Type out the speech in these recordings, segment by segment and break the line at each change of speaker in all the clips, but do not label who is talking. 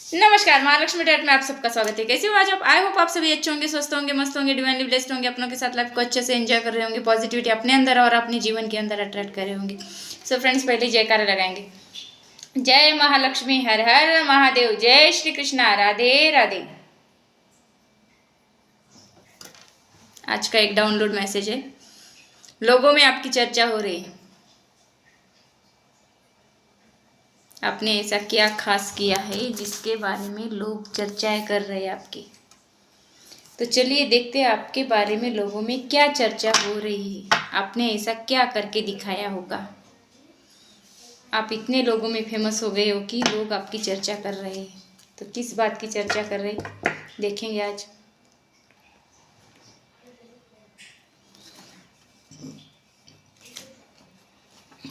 नमस्कार, महालक्ष्मी डाइट में आप सबका स्वागत है। कैसे हो आज आप? आई होप आप सभी अच्छे होंगे, स्वस्थ होंगे, मस्त होंगे, डिवाइनली ब्लेस्ड होंगे, अपनों के साथ लाइफ को अच्छे से एंजॉय कर रहे होंगे, पॉजिटिविटी अपने अंदर और अपने जीवन के अंदर अट्रैक्ट कर रहे होंगे। सो फ्रेंड्स, पहले जयकारा लगाएंगे। जय महालक्ष्मी, हर हर महादेव, जय श्री कृष्णा, राधे राधे। आज का एक डाउनलोड मैसेज है। लोगों में आपकी चर्चा हो रही है। आपने ऐसा क्या खास किया है जिसके बारे में लोग चर्चाएं कर रहे हैं आपकी। तो चलिए देखते हैं आपके बारे में लोगों में क्या चर्चा हो रही है। आपने ऐसा क्या करके दिखाया होगा। आप इतने लोगों में फेमस हो गए हो कि लोग आपकी चर्चा कर रहे हैं। तो किस बात की चर्चा कर रहे हैं देखेंगे आज।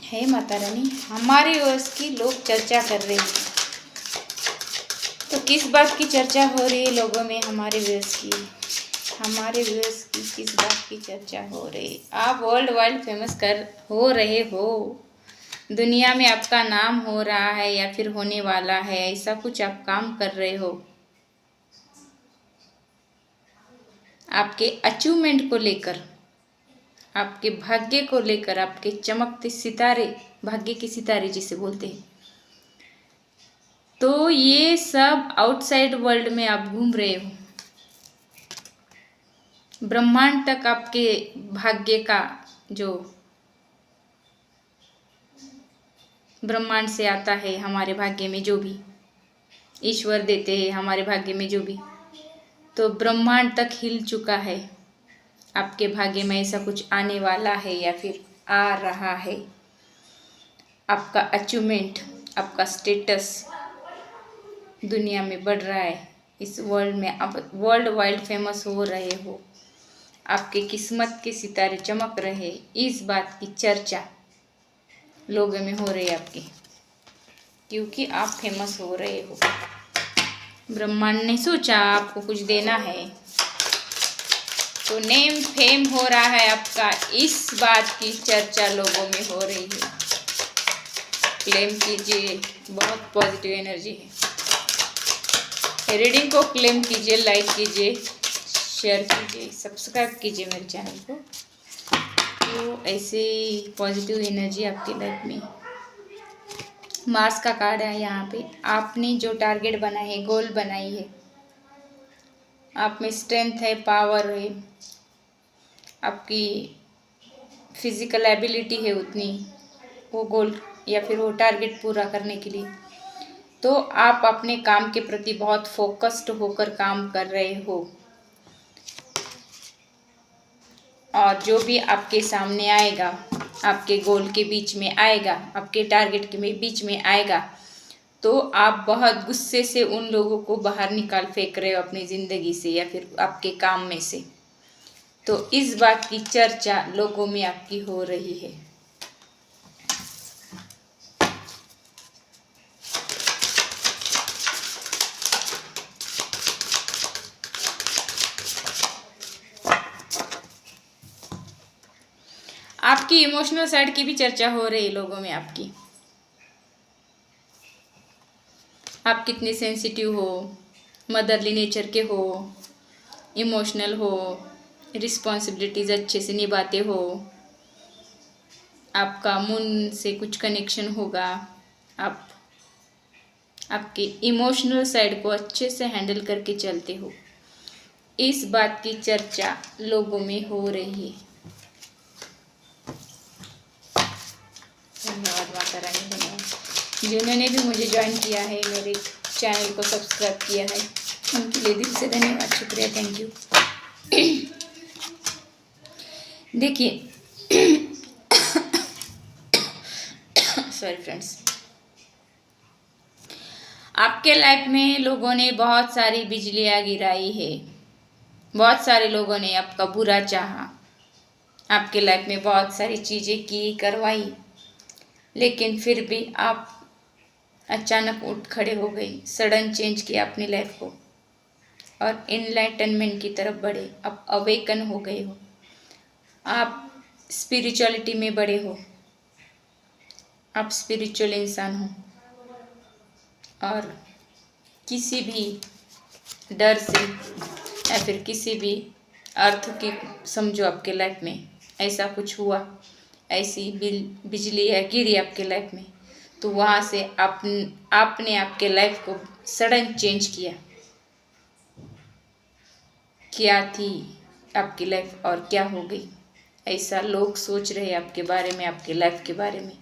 हे माता रानी, हमारे वर्ष की लोग चर्चा कर रहे हैं। तो किस बात की चर्चा हो रही है लोगों में? हमारे व्यूअर्स की किस बात की चर्चा हो रही है? आप वर्ल्ड वाइड फेमस हो रहे हो। दुनिया में आपका नाम हो रहा है या फिर होने वाला है, ऐसा कुछ आप काम कर रहे हो। आपके अचीवमेंट को लेकर, आपके भाग्य को लेकर, आपके चमकते सितारे, भाग्य के सितारे जिसे बोलते हैं, तो ये सब आउटसाइड वर्ल्ड में आप घूम रहे हो। ब्रह्मांड तक आपके भाग्य का, जो ब्रह्मांड से आता है, हमारे भाग्य में जो भी ईश्वर देते हैं, हमारे भाग्य में जो भी, तो ब्रह्मांड तक हिल चुका है। आपके भाग्य में ऐसा कुछ आने वाला है या फिर आ रहा है। आपका अचीवमेंट, आपका स्टेटस दुनिया में बढ़ रहा है। इस वर्ल्ड में आप वर्ल्ड वाइड फेमस हो रहे हो। आपके किस्मत के सितारे चमक रहे, इस बात की चर्चा लोगों में हो रही है आपकी, क्योंकि आप फेमस हो रहे हो। ब्रह्मांड ने सोचा आपको कुछ देना है, तो नेम फेम हो रहा है आपका। इस बात की चर्चा लोगों में हो रही है। क्लेम कीजिए, बहुत पॉजिटिव एनर्जी है। रीडिंग को क्लेम कीजिए, लाइक कीजिए, शेयर कीजिए, सब्सक्राइब कीजिए मेरे चैनल को। तो ऐसे पॉजिटिव एनर्जी आपकी लाइफ में। मार्स का कार्ड है यहाँ पे। आपने जो टारगेट बनाए है, गोल बनाई है, आप में स्ट्रेंथ है, पावर है, आपकी फिजिकल एबिलिटी है उतनी, वो गोल या फिर वो टारगेट पूरा करने के लिए। तो आप अपने काम के प्रति बहुत फोकस्ड होकर काम कर रहे हो, और जो भी आपके सामने आएगा, आपके गोल के बीच में आएगा, आपके टारगेट के बीच में आएगा, तो आप बहुत गुस्से से उन लोगों को बाहर निकाल फेंक रहे हो अपनी ज़िंदगी से या फिर आपके काम में से। तो इस बात की चर्चा लोगों में आपकी हो रही है। आपकी इमोशनल साइड की भी चर्चा हो रही है लोगों में आपकी। आप कितने सेंसिटिव हो, मदरली नेचर के हो, इमोशनल हो, रिस्पॉन्सिबिलिटीज़ अच्छे से निभाते हो, आपका मून से कुछ कनेक्शन होगा, आप आपके इमोशनल साइड को अच्छे से हैंडल करके चलते हो। इस बात की चर्चा लोगों में हो रही है। धन्यवाद माता रानी, धन्यवाद। जिन्होंने भी मुझे ज्वाइन किया है, मेरे चैनल को सब्सक्राइब किया है, उनके लिए दिल से धन्यवाद, शुक्रिया, थैंक यू। देखिए सॉरी फ्रेंड्स, आपके लाइफ में लोगों ने बहुत सारी बिजलियाँ गिराई है। बहुत सारे लोगों ने आपका बुरा चाहा, आपके लाइफ में बहुत सारी चीज़ें की, करवाई, लेकिन फिर भी आप अचानक उठ खड़े हो गए। सडन चेंज किया अपनी लाइफ को और इनलाइटनमेंट की तरफ बढ़े। आप अवेकन हो गए हो, आप स्पिरिचुअलिटी में बड़े हो, आप स्पिरिचुअल इंसान हो, और किसी भी डर से या फिर किसी भी अर्थ की समझो आपके लाइफ में ऐसा कुछ हुआ, ऐसी बिजली या गिरी आपके लाइफ में, तो वहाँ से आपने आपके लाइफ को सडन चेंज किया। क्या थी आपकी लाइफ और क्या हो गई, ऐसा लोग सोच रहे हैं आपके बारे में, आपके लाइफ के बारे में।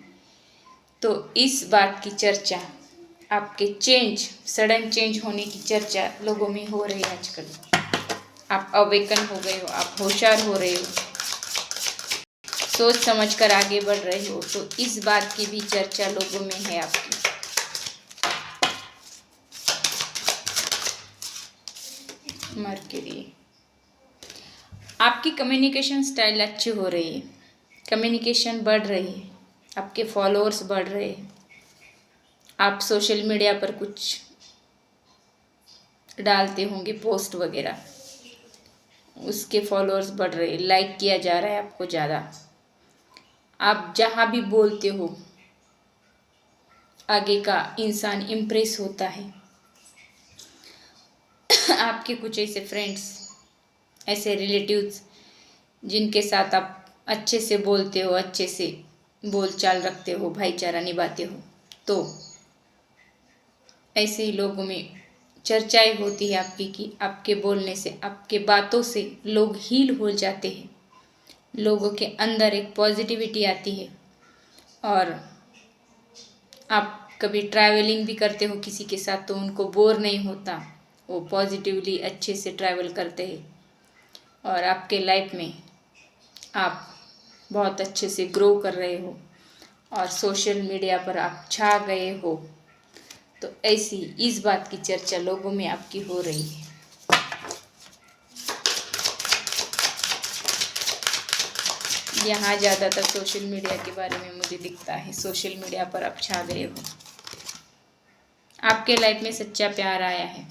तो इस बात की चर्चा, आपके सडन चेंज होने की चर्चा लोगों में हो रही है आजकल। आप अवेकन हो गए हो, आप होशियार हो रहे हो, सोच समझ कर आगे बढ़ रहे हो, तो इस बात की भी चर्चा लोगों में है आपकी। मरकरी, आपकी कम्युनिकेशन स्टाइल अच्छी हो रही है, कम्युनिकेशन बढ़ रही है, आपके फॉलोअर्स बढ़ रहे हैं। आप सोशल मीडिया पर कुछ डालते होंगे पोस्ट वगैरह, उसके फॉलोअर्स बढ़ रहे हैं, लाइक किया जा रहा है आपको ज़्यादा। आप जहाँ भी बोलते हो आगे का इंसान इम्प्रेस होता है। आपके कुछ ऐसे फ्रेंड्स, ऐसे रिलेटिव्स जिनके साथ आप अच्छे से बोलते हो, अच्छे से बोलचाल रखते हो, भाईचारा निभाते हो, तो ऐसे ही लोगों में चर्चाएं होती है आपकी कि आपके बोलने से, आपके बातों से लोग हील हो जाते हैं, लोगों के अंदर एक पॉजिटिविटी आती है। और आप कभी ट्रैवलिंग भी करते हो किसी के साथ तो उनको बोर नहीं होता, वो पॉजिटिवली अच्छे से ट्रैवल करते हैं और आपके लाइफ में आप बहुत अच्छे से ग्रो कर रहे हो और सोशल मीडिया पर आप छा गए हो। तो ऐसी इस बात की चर्चा लोगों में आपकी हो रही है। यहाँ ज़्यादातर सोशल मीडिया के बारे में मुझे दिखता है, सोशल मीडिया पर आप छा गए हो। आपके लाइफ में सच्चा प्यार आया है,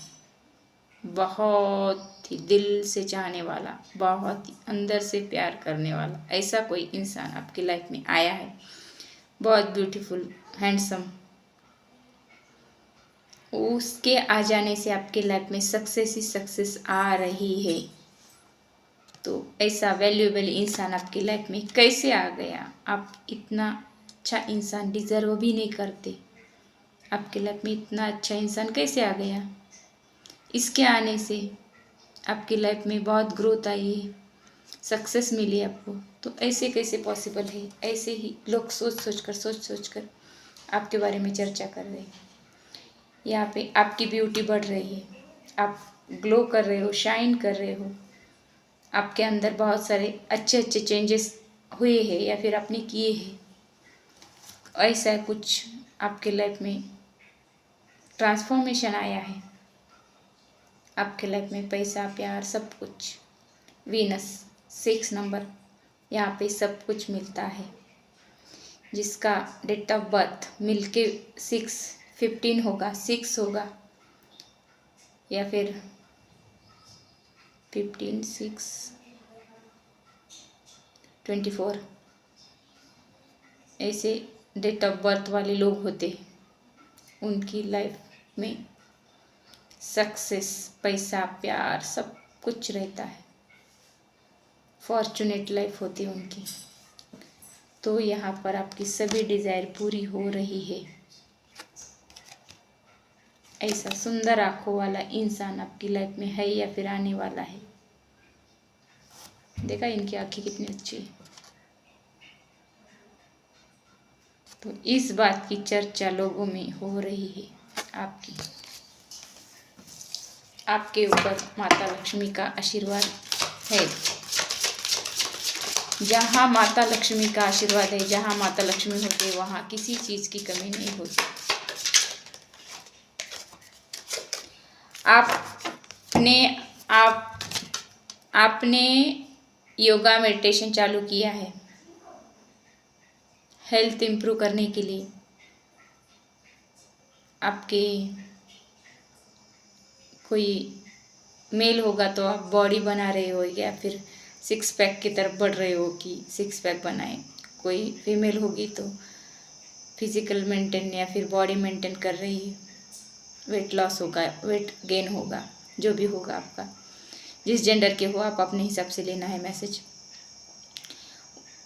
बहुत ही दिल से चाहने वाला, बहुत ही अंदर से प्यार करने वाला, ऐसा कोई इंसान आपकी लाइफ में आया है, बहुत ब्यूटीफुल, हैंडसम। उसके आ जाने से आपके लाइफ में सक्सेस ही सक्सेस आ रही है। तो ऐसा वैल्यूएबल इंसान आपकी लाइफ में कैसे आ गया? आप इतना अच्छा इंसान डिज़र्व भी नहीं करते, आपके लाइफ में इतना अच्छा इंसान कैसे आ गया? इसके आने से आपकी लाइफ में बहुत ग्रोथ आई है, सक्सेस मिली आपको। तो ऐसे कैसे पॉसिबल है? ऐसे ही लोग सोच सोच कर आपके बारे में चर्चा कर रहे हैं। यहाँ पे आपकी ब्यूटी बढ़ रही है, आप ग्लो कर रहे हो, शाइन कर रहे हो, आपके अंदर बहुत सारे अच्छे अच्छे चेंजेस हुए हैं या फिर आपने किए हैं। ऐसा कुछ आपके लाइफ में ट्रांसफॉर्मेशन आया है, आपके लाइफ में पैसा, प्यार, सब कुछ। वीनस 6 नंबर, यहाँ पे सब कुछ मिलता है। जिसका डेट ऑफ बर्थ मिलके 6-15 होगा, 6 होगा या फिर 15, 6, 24, ऐसे डेट ऑफ बर्थ वाले लोग होते हैं, उनकी लाइफ में सक्सेस, पैसा, प्यार, सब कुछ रहता है, फॉर्चुनेट लाइफ होती है उनकी। तो यहाँ पर आपकी सभी डिज़ायर पूरी हो रही है। ऐसा सुंदर आँखों वाला इंसान आपकी लाइफ में है या फिर आने वाला है। देखा इनकी आँखें कितनी अच्छी है। तो इस बात की चर्चा लोगों में हो रही है आपकी। आपके ऊपर माता लक्ष्मी का आशीर्वाद है। जहाँ माता लक्ष्मी का आशीर्वाद है, जहाँ माता लक्ष्मी होते हैं, वहाँ किसी चीज़ की कमी नहीं होती। आपने योगा मेडिटेशन चालू किया है हेल्थ इम्प्रूव करने के लिए। आपके कोई मेल होगा तो आप बॉडी बना रहे हो या फिर 6 पैक की तरफ बढ़ रहे हो कि 6 पैक बनाएं। कोई फीमेल होगी तो फिजिकल मेंटेन या फिर बॉडी मेंटेन कर रही है, वेट लॉस होगा, वेट गेन होगा, जो भी होगा आपका, जिस जेंडर के हो आप अपने हिसाब से लेना है मैसेज।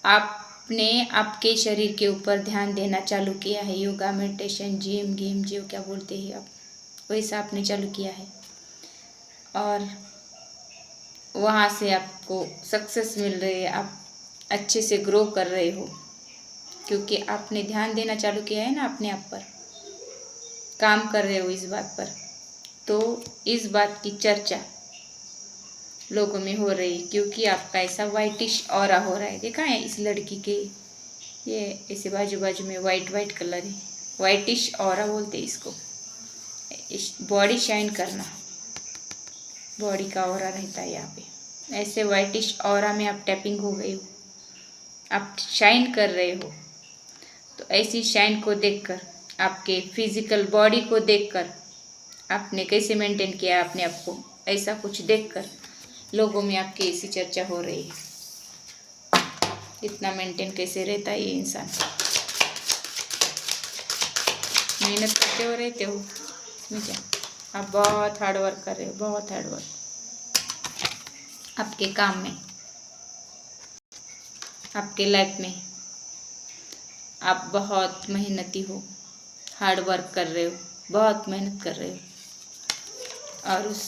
आपने आपके शरीर के ऊपर ध्यान देना चालू किया है, योगा, मेडिटेशन, जिम गेम जो क्या बोलते हैं आप, वैसा आपने चालू किया है और वहाँ से आपको सक्सेस मिल रही है, आप अच्छे से ग्रो कर रहे हो, क्योंकि आपने ध्यान देना चालू किया है ना अपने आप पर, काम कर रहे हो इस बात पर। तो इस बात की चर्चा लोगों में हो रही, क्योंकि आपका ऐसा वाइटिश ऑरा हो रहा है। देखा है इस लड़की के, ये ऐसे बाजू बाजू में वाइट वाइट कलर है, वाइटिश ऑरा बोलते हैं इसको। बॉडी शाइन करना, बॉडी का ऑरा रहता है यहाँ पे, ऐसे वाइटिश ऑरा में आप टैपिंग हो गई हो, आप शाइन कर रहे हो। तो ऐसी शाइन को देखकर, आपके फिजिकल बॉडी को देखकर, आपने कैसे मेंटेन किया अपने आप को, ऐसा कुछ देखकर लोगों में आपकी ऐसी चर्चा हो रही है। इतना मेंटेन कैसे रहता है ये इंसान, मेहनत करते हो रहते हो इसमें क्या, आप बहुत हार्ड वर्क कर रहे हो, बहुत हार्ड वर्क आपके काम में, आपके लाइफ में। आप बहुत मेहनती हो, हार्ड वर्क कर रहे हो, बहुत मेहनत कर रहे हो और उस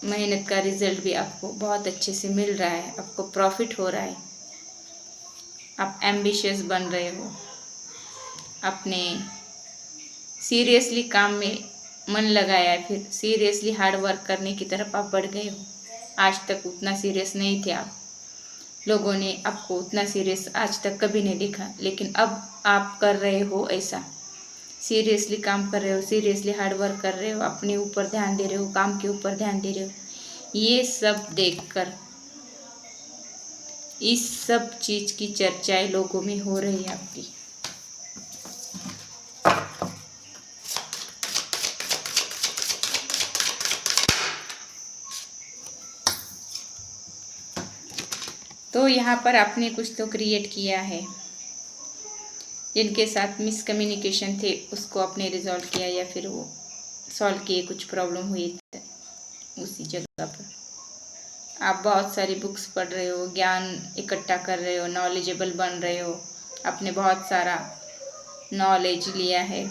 मेहनत का रिजल्ट भी आपको बहुत अच्छे से मिल रहा है, आपको प्रॉफिट हो रहा है। आप एम्बिशियस बन रहे हो, अपने सीरियसली काम में मन लगाया है, फिर सीरियसली हार्ड वर्क करने की तरफ आप बढ़ गए हो। आज तक उतना सीरियस नहीं थे आप, लोगों ने आपको उतना सीरियस आज तक कभी नहीं देखा, लेकिन अब आप कर रहे हो ऐसा, सीरियसली काम कर रहे हो, सीरियसली हार्ड वर्क कर रहे हो, अपने ऊपर ध्यान दे रहे हो, काम के ऊपर ध्यान दे रहे हो। ये सब देखकर इस सब चीज़ की चर्चाएं लोगों में हो रही है आपकी। तो यहाँ पर आपने कुछ तो क्रिएट किया है, जिनके साथ मिसकम्युनिकेशन थे उसको आपने रिजॉल्व किया, या फिर वो सॉल्व किए, कुछ प्रॉब्लम हुई उसी जगह पर। आप बहुत सारी बुक्स पढ़ रहे हो, ज्ञान इकट्ठा कर रहे हो, नॉलेजेबल बन रहे हो, आपने बहुत सारा नॉलेज लिया है,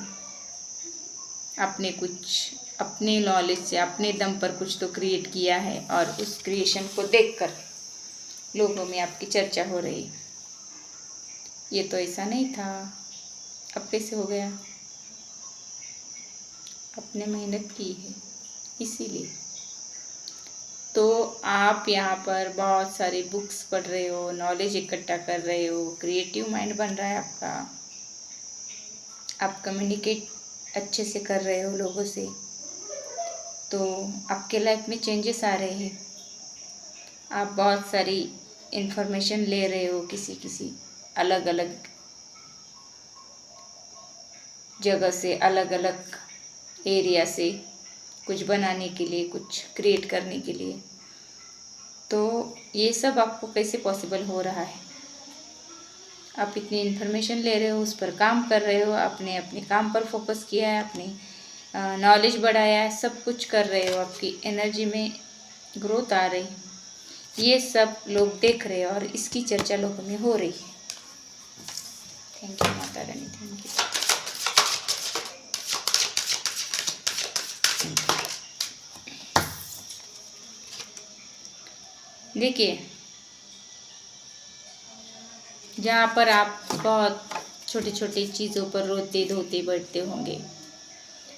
आपने कुछ अपने नॉलेज से अपने दम पर कुछ तो क्रिएट किया है और उस क्रिएशन को देखकर लोगों में आपकी चर्चा हो रही। ये तो ऐसा नहीं था, अब कैसे हो गया? आपने मेहनत की है इसीलिए। तो आप यहाँ पर बहुत सारी बुक्स पढ़ रहे हो, नॉलेज इकट्ठा कर रहे हो, क्रिएटिव माइंड बन रहा है आपका, आप कम्युनिकेट अच्छे से कर रहे हो लोगों से, तो आपके लाइफ में चेंजेस आ रहे हैं। आप बहुत सारी इन्फॉर्मेशन ले रहे हो किसी अलग अलग जगह से, अलग अलग एरिया से, कुछ बनाने के लिए, कुछ क्रिएट करने के लिए। तो ये सब आपको कैसे पॉसिबल हो रहा है? आप इतनी इन्फॉर्मेशन ले रहे हो, उस पर काम कर रहे हो, आपने अपने काम पर फोकस किया है, अपनी नॉलेज बढ़ाया है, सब कुछ कर रहे हो, आपकी एनर्जी में ग्रोथ आ रही, ये सब लोग देख रहे हैं और इसकी चर्चा लोगों में हो रही है। Thank you Mata Rani, thank you. देखिए, जहाँ पर आप बहुत छोटी छोटी चीज़ों पर रोते धोते बैठते होंगे,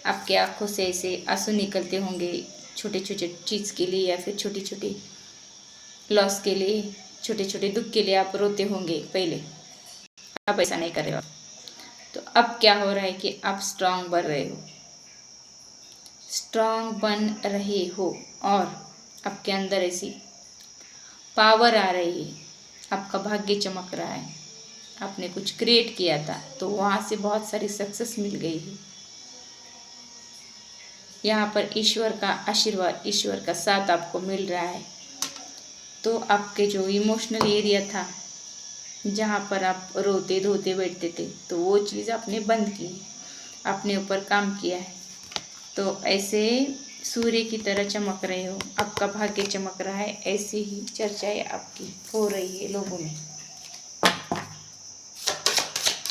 आपके आँखों से ऐसे आंसू निकलते होंगे छोटे छोटे चीज़ के लिए, या फिर छोटी छोटी लॉस के लिए, छोटे छोटे दुख के लिए आप रोते होंगे पहले, अब ऐसा नहीं कर रहे हो। तो अब क्या हो रहा है कि आप स्ट्रांग बन रहे हो, स्ट्रांग बन रहे हो और आपके अंदर ऐसी पावर आ रही है, आपका भाग्य चमक रहा है। आपने कुछ क्रिएट किया था तो वहाँ से बहुत सारी सक्सेस मिल गई है। यहाँ पर ईश्वर का आशीर्वाद, ईश्वर का साथ आपको मिल रहा है। तो आपके जो इमोशनल एरिया था, जहाँ पर आप रोते धोते बैठते थे, तो वो चीज़ आपने बंद की, अपने ऊपर काम किया है। तो ऐसे सूर्य की तरह चमक रहे हो, आपका भाग्य चमक रहा है, ऐसी ही चर्चाएं आपकी हो रही है लोगों में।